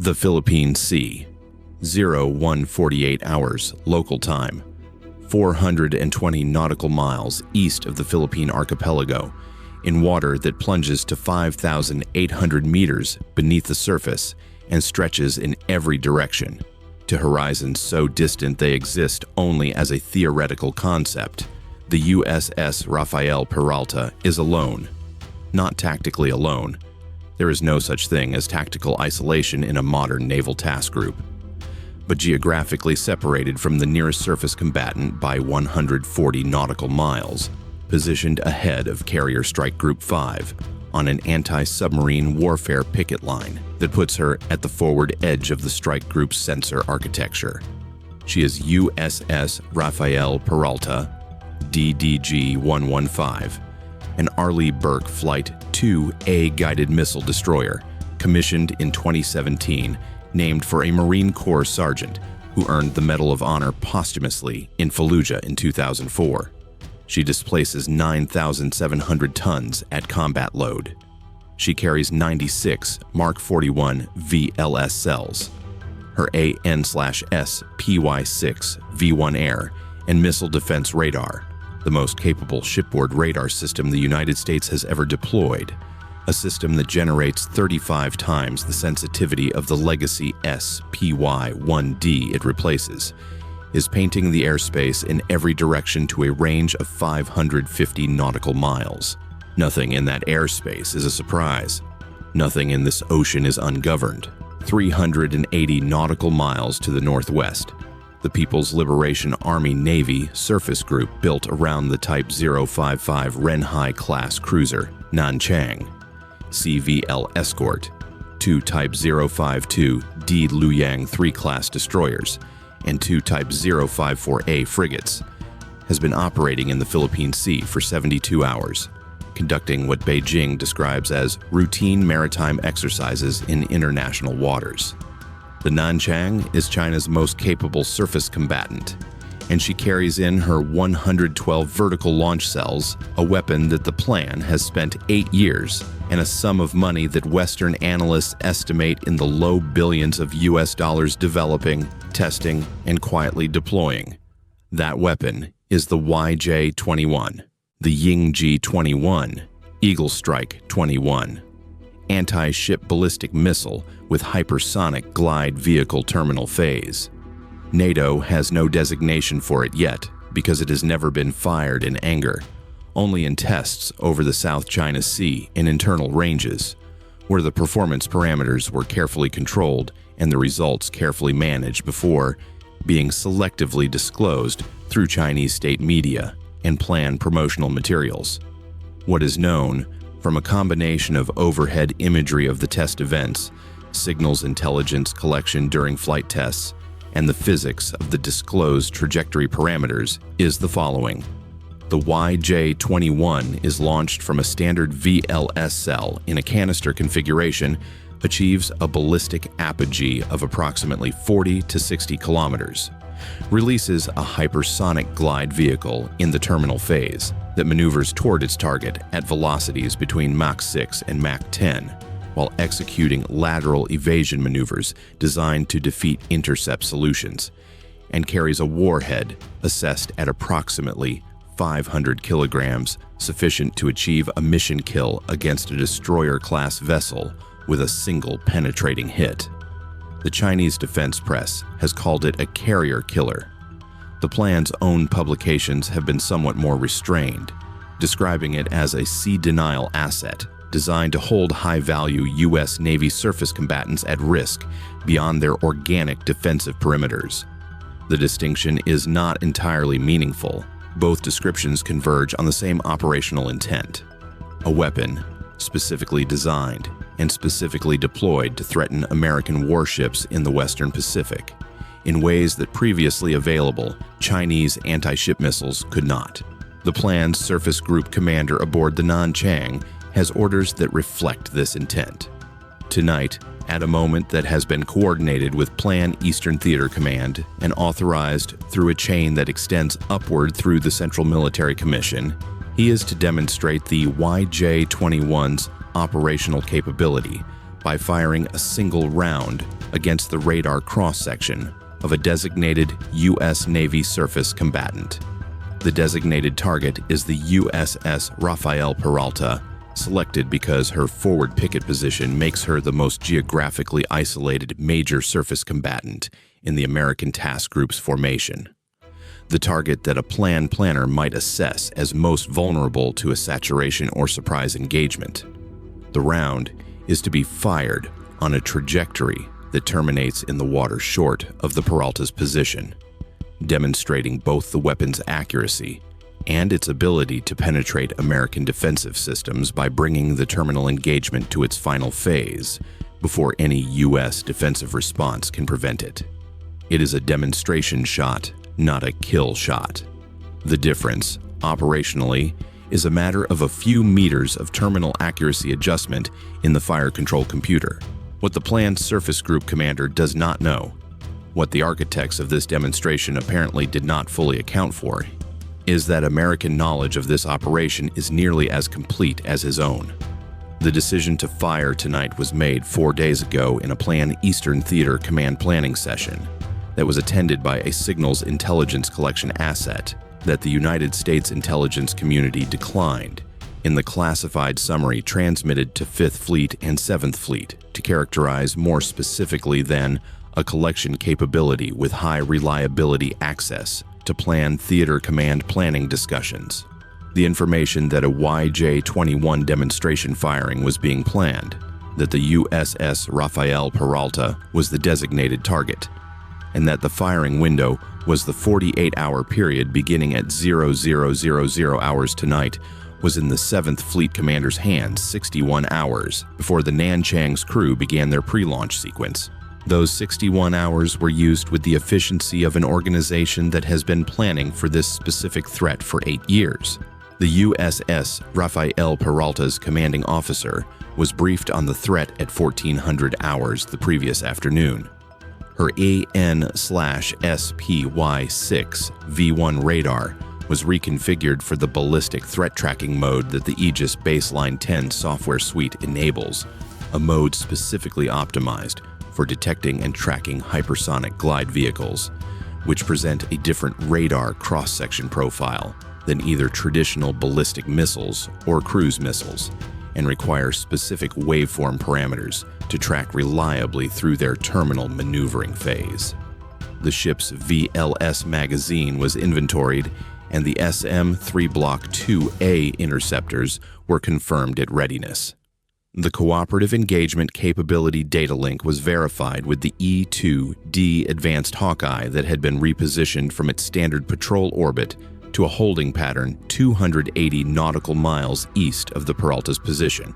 The Philippine Sea, 0148 hours local time, 420 nautical miles east of the Philippine archipelago, in water that plunges to 5,800 meters beneath the surface and stretches in every direction, to horizons so distant they exist only as a theoretical concept. The USS Rafael Peralta is alone, not tactically alone. There is no such thing as tactical isolation in a modern naval task group, but geographically separated from the nearest surface combatant by 140 nautical miles, positioned ahead of Carrier Strike Group 5 on an anti-submarine warfare picket line that puts her at the forward edge of the strike group's sensor architecture. She is USS Rafael Peralta, DDG-115, an Arleigh Burke Flight 2A guided missile destroyer, commissioned in 2017, named for a Marine Corps sergeant who earned the Medal of Honor posthumously in Fallujah in 2004. She displaces 9,700 tons at combat load. She carries 96 Mark 41 VLS cells. Her AN/S PY-6 V-1 air and missile defense radar, the most capable shipboard radar system the United States has ever deployed, a system that generates 35 times the sensitivity of the legacy SPY-1D it replaces, is painting the airspace in every direction to a range of 550 nautical miles. Nothing in that airspace is a surprise. Nothing in this ocean is ungoverned. 380 nautical miles to the northwest, the People's Liberation Army Navy surface group built around the Type 055 Renhai class cruiser Nanchang, CVL escort, 2 Type 052 D Luyang 3 class destroyers, and 2 Type 054A frigates, has been operating in the Philippine Sea for 72 hours, conducting what Beijing describes as routine maritime exercises in international waters. The Nanchang is China's most capable surface combatant, and she carries in her 112 vertical launch cells, a weapon that the plan has spent 8 years and a sum of money that Western analysts estimate in the low billions of US dollars developing, testing, and quietly deploying. That weapon is the YJ-21, the Ying-G-21, Eagle Strike 21, anti-ship ballistic missile with hypersonic glide vehicle terminal phase. NATO has no designation for it yet because it has never been fired in anger, only in tests over the South China Sea in internal ranges, where the performance parameters were carefully controlled and the results carefully managed before being selectively disclosed through Chinese state media and planned promotional materials. What is known, from a combination of overhead imagery of the test events, signals intelligence collection during flight tests, and the physics of the disclosed trajectory parameters, is the following. The YJ-21 is launched from a standard VLS cell in a canister configuration, achieves a ballistic apogee of approximately 40 to 60 kilometers, releases a hypersonic glide vehicle in the terminal phase that maneuvers toward its target at velocities between Mach 6 and Mach 10, while executing lateral evasion maneuvers designed to defeat intercept solutions, and carries a warhead assessed at approximately 500 kilograms, sufficient to achieve a mission kill against a destroyer-class vessel with a single penetrating hit. The Chinese defense press has called it a carrier killer. The plan's own publications have been somewhat more restrained, describing it as a sea denial asset designed to hold high-value U.S. Navy surface combatants at risk beyond their organic defensive perimeters. The distinction is not entirely meaningful. Both descriptions converge on the same operational intent: a weapon specifically designed and specifically deployed to threaten American warships in the Western Pacific in ways that previously available Chinese anti-ship missiles could not. The plan's surface group commander aboard the Nanchang has orders that reflect this intent. Tonight, at a moment that has been coordinated with Plan Eastern Theater Command and authorized through a chain that extends upward through the Central Military Commission, he is to demonstrate the YJ-21's operational capability by firing a single round against the radar cross-section of a designated U.S. Navy surface combatant. The designated target is the USS Rafael Peralta, selected because her forward picket position makes her the most geographically isolated major surface combatant in the American Task Group's formation. The target that a planner might assess as most vulnerable to a saturation or surprise engagement. The round is to be fired on a trajectory that terminates in the water short of the Peralta's position, demonstrating both the weapon's accuracy and its ability to penetrate American defensive systems by bringing the terminal engagement to its final phase before any U.S. defensive response can prevent it. It is a demonstration shot, not a kill shot. The difference, operationally, is a matter of a few meters of terminal accuracy adjustment in the fire control computer. What the planned surface group commander does not know, what the architects of this demonstration apparently did not fully account for, is that American knowledge of this operation is nearly as complete as his own. The decision to fire tonight was made 4 days ago in a planned Eastern Theater command planning session that was attended by a signals intelligence collection asset that the United States intelligence community declined in the classified summary transmitted to 5th Fleet and 7th Fleet to characterize more specifically than a collection capability with high reliability access to plan theater command planning discussions. The information that a YJ-21 demonstration firing was being planned, that the USS Rafael Peralta was the designated target, and that the firing window was the 48-hour period beginning at 0000 hours tonight was in the 7th Fleet Commander's hands 61 hours before the Nanchang's crew began their pre-launch sequence. Those 61 hours were used with the efficiency of an organization that has been planning for this specific threat for 8 years. The USS Rafael Peralta's commanding officer was briefed on the threat at 1400 hours the previous afternoon. Her AN/SPY-6 V1 radar was reconfigured for the ballistic threat tracking mode that the Aegis Baseline 10 software suite enables, a mode specifically optimized for detecting and tracking hypersonic glide vehicles, which present a different radar cross-section profile than either traditional ballistic missiles or cruise missiles, and require specific waveform parameters to track reliably through their terminal maneuvering phase. The ship's VLS magazine was inventoried, and the SM-3 Block IIA interceptors were confirmed at readiness. The Cooperative Engagement Capability data link was verified with the E-2D Advanced Hawkeye that had been repositioned from its standard patrol orbit to a holding pattern 280 nautical miles east of the Peralta's position,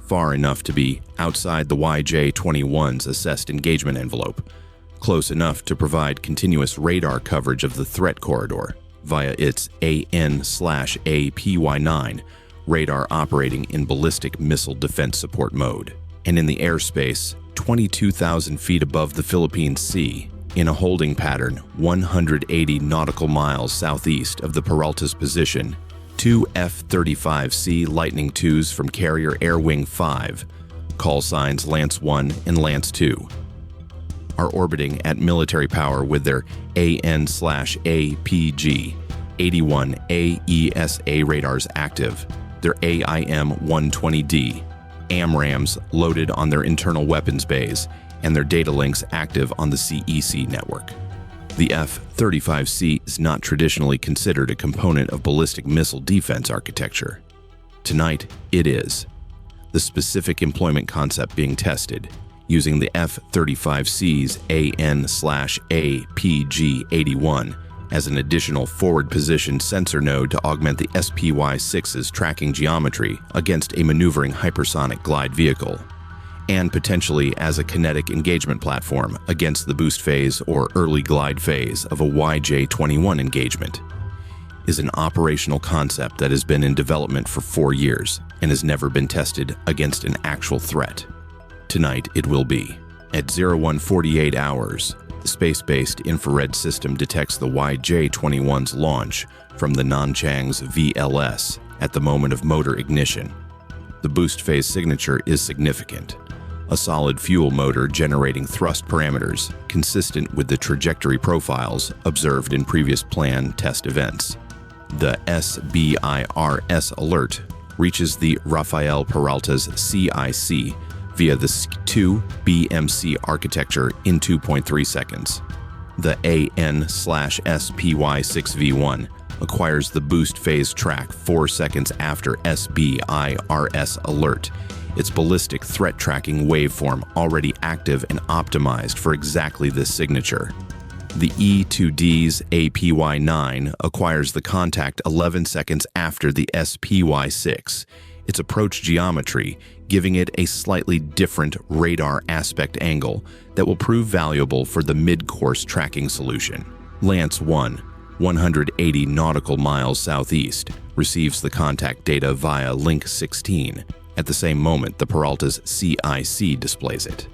far enough to be outside the YJ-21's assessed engagement envelope, close enough to provide continuous radar coverage of the threat corridor via its AN/APY-9 radar operating in ballistic missile defense support mode, and in the airspace 22,000 feet above the Philippine Sea, in a holding pattern 180 nautical miles southeast of the Peralta's position, 2 F-35C Lightning IIs from Carrier Air Wing 5, call signs Lance 1 and Lance 2, are orbiting at military power with their AN/APG 81 AESA radars active, their AIM-120D, AMRAAMs loaded on their internal weapons bays, and their data links active on the CEC network. The F-35C is not traditionally considered a component of ballistic missile defense architecture. Tonight, it is. The specific employment concept being tested, using the F-35C's AN/APG-81 as an additional forward-position sensor node to augment the SPY-6's tracking geometry against a maneuvering hypersonic glide vehicle, and potentially as a kinetic engagement platform against the boost phase or early glide phase of a YJ-21 engagement, is an operational concept that has been in development for 4 years and has never been tested against an actual threat. Tonight it will be. At 0148 hours, the space-based infrared system detects the YJ-21's launch from the Nanchang's VLS at the moment of motor ignition. The boost phase signature is significant, a solid fuel motor generating thrust parameters consistent with the trajectory profiles observed in previous planned test events. The SBIRS alert reaches the Rafael Peralta's CIC via the S2 BMC architecture in 2.3 seconds. The AN/SPY6V1 acquires the boost phase track 4 seconds after SBIRS alert, its ballistic threat tracking waveform already active and optimized for exactly this signature. The E2D's APY9 acquires the contact 11 seconds after the SPY6, its approach geometry giving it a slightly different radar aspect angle that will prove valuable for the mid-course tracking solution. Lance 1, 180 nautical miles southeast, receives the contact data via Link 16. At the same moment, the Peralta's CIC displays it.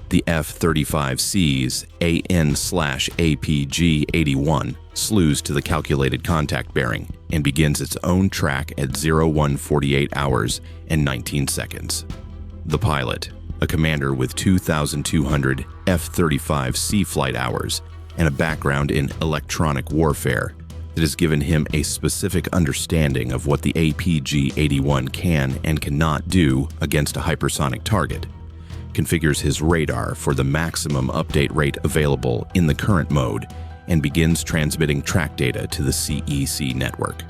The F-35C's AN/APG-81 slews to the calculated contact bearing and begins its own track at 01:48 hours and 19 seconds. The pilot, a commander with 2,200 F-35C flight hours and a background in electronic warfare that has given him a specific understanding of what the APG-81 can and cannot do against a hypersonic target, configures his radar for the maximum update rate available in the current mode, and begins transmitting track data to the CEC network.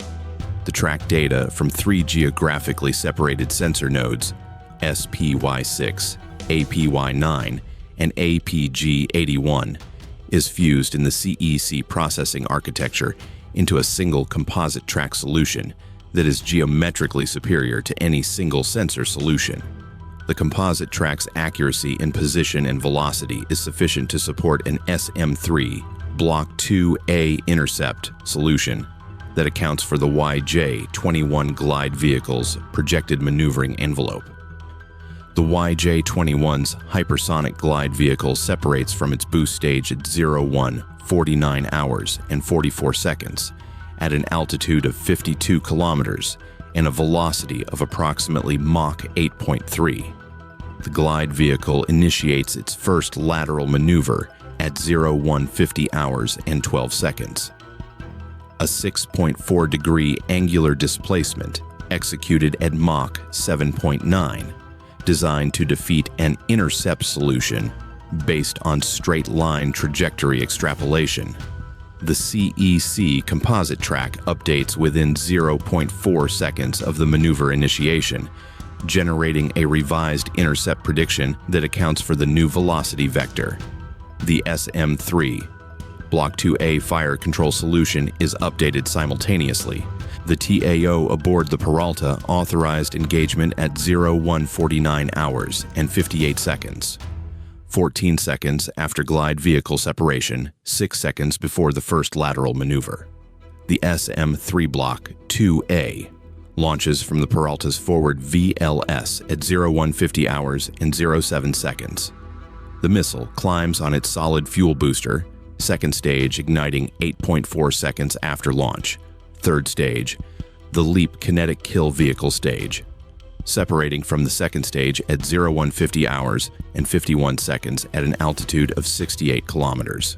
The track data from 3 geographically separated sensor nodes, SPY6, APY9, and APG-81, is fused in the CEC processing architecture into a single composite track solution that is geometrically superior to any single sensor solution. The composite track's accuracy in position and velocity is sufficient to support an SM-3 Block IIA intercept solution that accounts for the YJ-21 glide vehicle's projected maneuvering envelope. The YJ-21's hypersonic glide vehicle separates from its boost stage at 01:49 hours and 44 seconds at an altitude of 52 kilometers and a velocity of approximately Mach 8.3. The glide vehicle initiates its first lateral maneuver at 01:50 hours and 12 seconds. A 6.4-degree angular displacement executed at Mach 7.9, designed to defeat an intercept solution based on straight-line trajectory extrapolation. The CEC composite track updates within 0.4 seconds of the maneuver initiation, generating a revised intercept prediction that accounts for the new velocity vector. The SM-3 Block IIA fire control solution is updated simultaneously. The TAO aboard the Peralta authorized engagement at 01:49 hours and 58 seconds. 14 seconds after glide vehicle separation, 6 seconds before the first lateral maneuver. The SM-3 Block IIA launches from the Peralta's forward VLS at 01:50 hours and 07 seconds. The missile climbs on its solid fuel booster, second stage igniting 8.4 seconds after launch, third stage, the LEAP kinetic kill vehicle stage, separating from the second stage at 01:50 hours and 51 seconds at an altitude of 68 kilometers.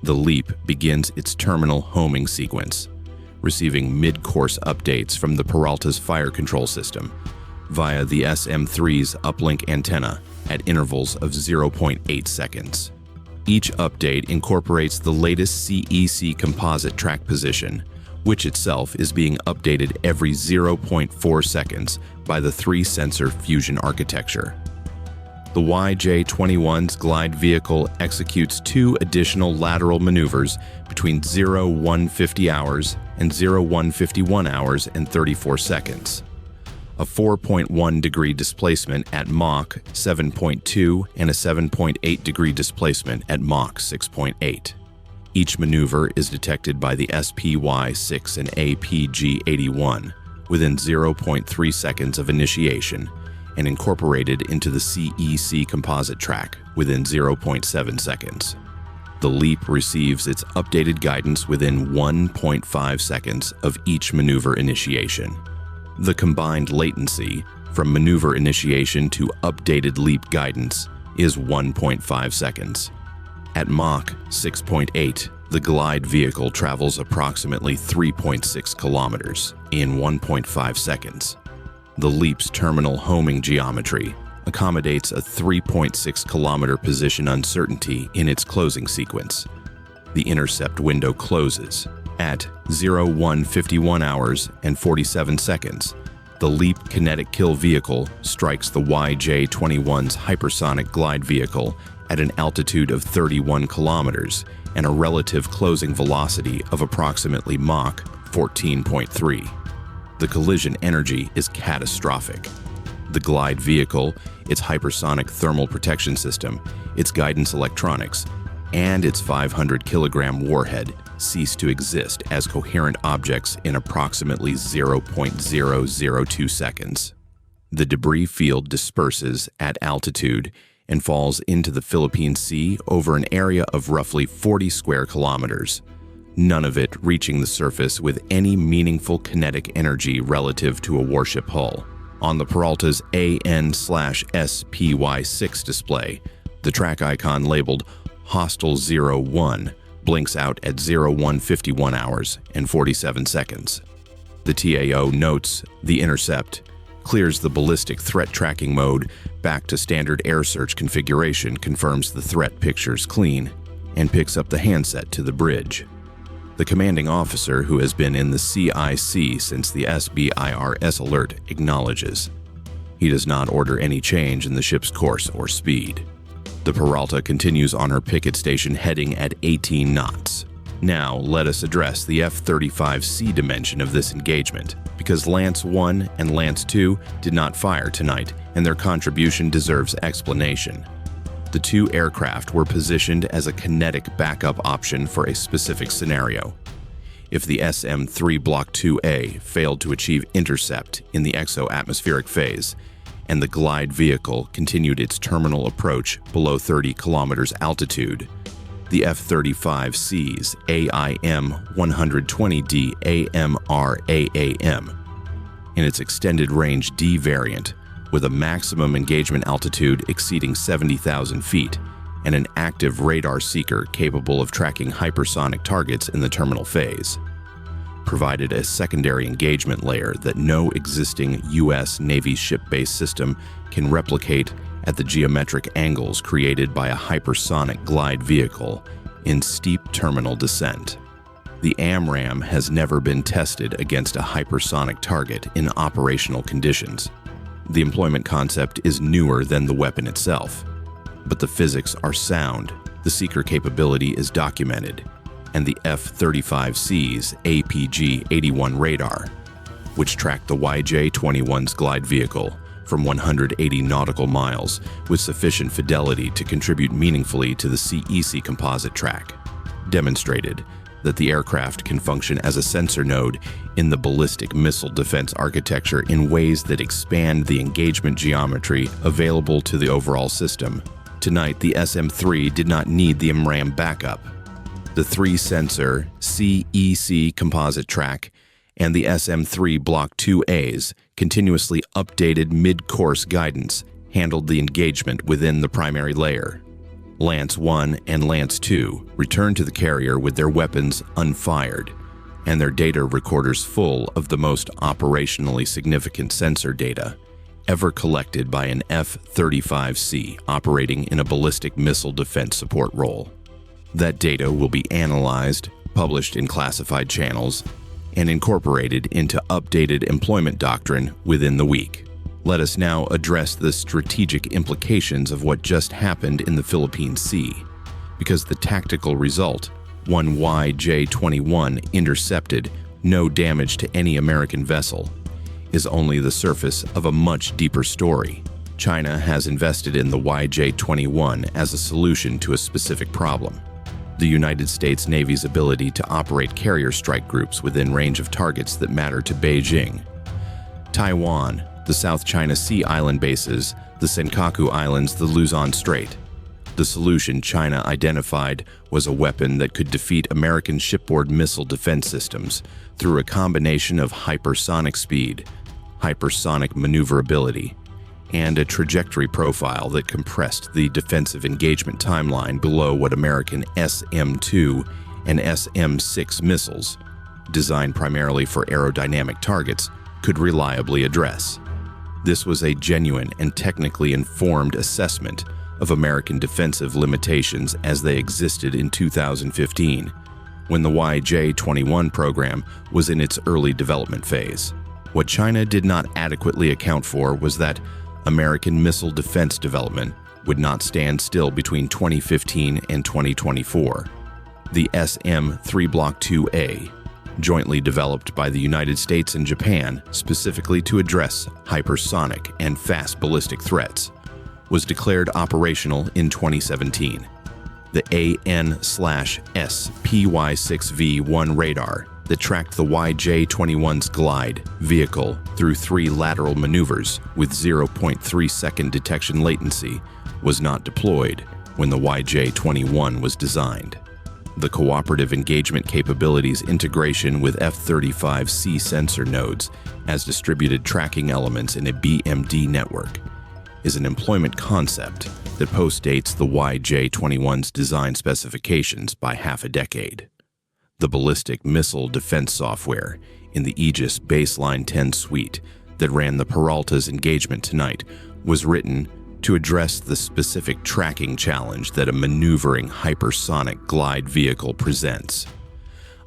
The LEAP begins its terminal homing sequence, receiving mid-course updates from the Peralta's fire control system via the SM-3's uplink antenna at intervals of 0.8 seconds. Each update incorporates the latest CEC composite track position, which itself is being updated every 0.4 seconds by the 3-sensor fusion architecture. The YJ-21's glide vehicle executes 2 additional lateral maneuvers between 01:50 hours and 01:51 hours and 34 seconds. A 4.1-degree displacement at Mach 7.2 and a 7.8-degree displacement at Mach 6.8. Each maneuver is detected by the SPY6 and APG-81 within 0.3 seconds of initiation and incorporated into the CEC composite track within 0.7 seconds. The LEAP receives its updated guidance within 1.5 seconds of each maneuver initiation. The combined latency from maneuver initiation to updated leap guidance is 1.5 seconds. At Mach 6.8, the glide vehicle travels approximately 3.6 kilometers in 1.5 seconds. The LEAP's terminal homing geometry accommodates a 3.6 kilometer position uncertainty in its closing sequence. The intercept window closes at 01:51 hours and 47 seconds. The LEAP kinetic kill vehicle strikes the YJ-21's hypersonic glide vehicle at an altitude of 31 kilometers and a relative closing velocity of approximately Mach 14.3. The collision energy is catastrophic. The glide vehicle, its hypersonic thermal protection system, its guidance electronics, and its 500-kilogram warhead cease to exist as coherent objects in approximately 0.002 seconds. The debris field disperses at altitude and falls into the Philippine Sea over an area of roughly 40 square kilometers, none of it reaching the surface with any meaningful kinetic energy relative to a warship hull. On the Peralta's AN/SPY6 display, the track icon labeled Hostile 01 blinks out at 01:51 hours and 47 seconds. The TAO notes the intercept, clears the ballistic threat tracking mode back to standard air search configuration, confirms the threat picture's clean, and picks up the handset to the bridge. The commanding officer, who has been in the CIC since the SBIRS alert, acknowledges. He does not order any change in the ship's course or speed. The Peralta continues on her picket station heading at 18 knots. Now, let us address the F-35C dimension of this engagement, because Lance 1 and Lance 2 did not fire tonight, and their contribution deserves explanation. The two aircraft were positioned as a kinetic backup option for a specific scenario. If the SM-3 Block IIA failed to achieve intercept in the exo-atmospheric phase, and the glide vehicle continued its terminal approach below 30 kilometers altitude, the F-35C's AIM-120D AMRAAM, in its extended range D variant, with a maximum engagement altitude exceeding 70,000 feet and an active radar seeker capable of tracking hypersonic targets in the terminal phase, provided a secondary engagement layer that no existing U.S. Navy ship-based system can replicate at the geometric angles created by a hypersonic glide vehicle in steep terminal descent. The AMRAAM has never been tested against a hypersonic target in operational conditions. The employment concept is newer than the weapon itself, but the physics are sound, the seeker capability is documented, and the F-35C's APG-81 radar, which tracked the YJ-21's glide vehicle from 180 nautical miles with sufficient fidelity to contribute meaningfully to the CEC composite track, demonstrated that the aircraft can function as a sensor node in the ballistic missile defense architecture in ways that expand the engagement geometry available to the overall system. Tonight, the SM-3 did not need the AMRAAM backup. The three-sensor CEC composite track and the SM-3 Block IIAs continuously updated mid-course guidance handled the engagement within the primary layer. Lance 1 and Lance 2 returned to the carrier with their weapons unfired and their data recorders full of the most operationally significant sensor data ever collected by an F-35C operating in a ballistic missile defense support role. That data will be analyzed, published in classified channels, and incorporated into updated employment doctrine within the week. Let us now address the strategic implications of what just happened in the Philippine Sea, because the tactical result, one YJ-21 intercepted, no damage to any American vessel, is only the surface of a much deeper story. China has invested in the YJ-21 as a solution to a specific problem: the United States Navy's ability to operate carrier strike groups within range of targets that matter to Beijing. Taiwan, the South China Sea island bases, the Senkaku Islands, the Luzon Strait. The solution China identified was a weapon that could defeat American shipboard missile defense systems through a combination of hypersonic speed, hypersonic maneuverability, and a trajectory profile that compressed the defensive engagement timeline below what American SM-2 and SM-6 missiles, designed primarily for aerodynamic targets, could reliably address. This was a genuine and technically informed assessment of American defensive limitations as they existed in 2015, when the YJ-21 program was in its early development phase. What China did not adequately account for was that American missile defense development would not stand still between 2015 and 2024. The SM-3 Block IIA, jointly developed by the United States and Japan specifically to address hypersonic and fast ballistic threats, was declared operational in 2017. The AN/SPY-6V1 radar that tracked the YJ-21's glide vehicle through 3 lateral maneuvers with 0.3-second detection latency was not deployed when the YJ-21 was designed. The cooperative engagement capabilities integration with F-35C sensor nodes as distributed tracking elements in a BMD network is an employment concept that postdates the YJ-21's design specifications by half a decade. The ballistic missile defense software in the Aegis Baseline 10 suite that ran the Peralta's engagement tonight was written to address the specific tracking challenge that a maneuvering hypersonic glide vehicle presents.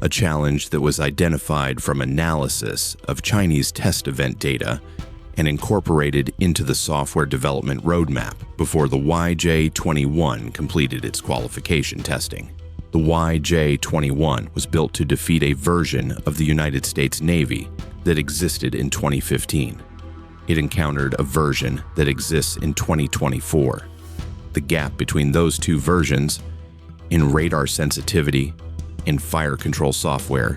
A challenge that was identified from analysis of Chinese test event data and incorporated into the software development roadmap before the YJ-21 completed its qualification testing. The YJ-21 was built to defeat a version of the United States Navy that existed in 2015. It encountered a version that exists in 2024. The gap between those two versions, in radar sensitivity, in fire control software,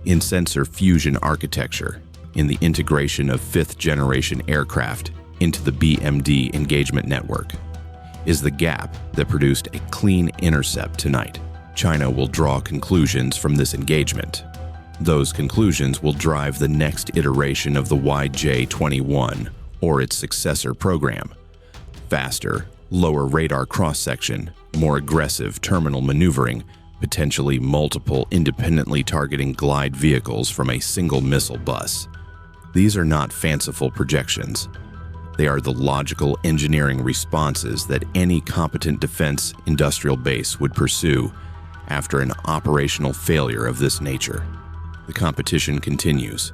in sensor fusion architecture, in the integration of 5th-generation aircraft into the BMD engagement network, is the gap that produced a clean intercept tonight. China will draw conclusions from this engagement. Those conclusions will drive the next iteration of the YJ-21 or its successor program. Faster, lower radar cross-section, more aggressive terminal maneuvering, potentially multiple independently targeting glide vehicles from a single missile bus. These are not fanciful projections. They are the logical engineering responses that any competent defense industrial base would pursue after an operational failure of this nature. The competition continues.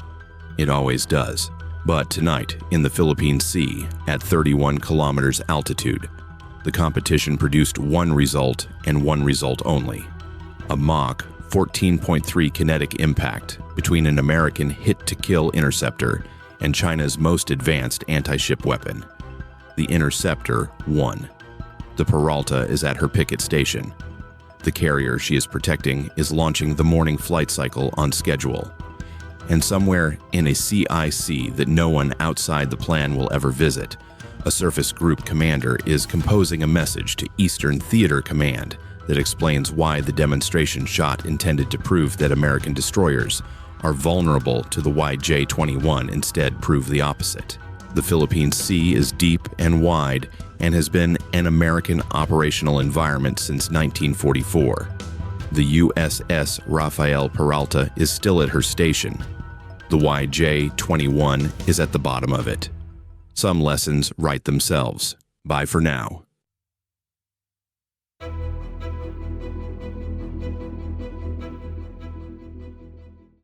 It always does. But tonight, in the Philippine Sea, at 31 kilometers altitude, the competition produced one result and one result only: a Mach 14.3 kinetic impact between an American hit-to-kill interceptor and China's most advanced anti-ship weapon. The interceptor won. The Peralta is at her picket station. The carrier she is protecting is launching the morning flight cycle on schedule. And somewhere in a CIC that no one outside the plan will ever visit, a surface group commander is composing a message to Eastern Theater Command that explains why the demonstration shot intended to prove that American destroyers are vulnerable to the YJ-21 instead prove the opposite. The Philippine Sea is deep and wide and has been an American operational environment since 1944. The USS Rafael Peralta is still at her station. The YJ-21 is at the bottom of it. Some lessons write themselves. Bye for now.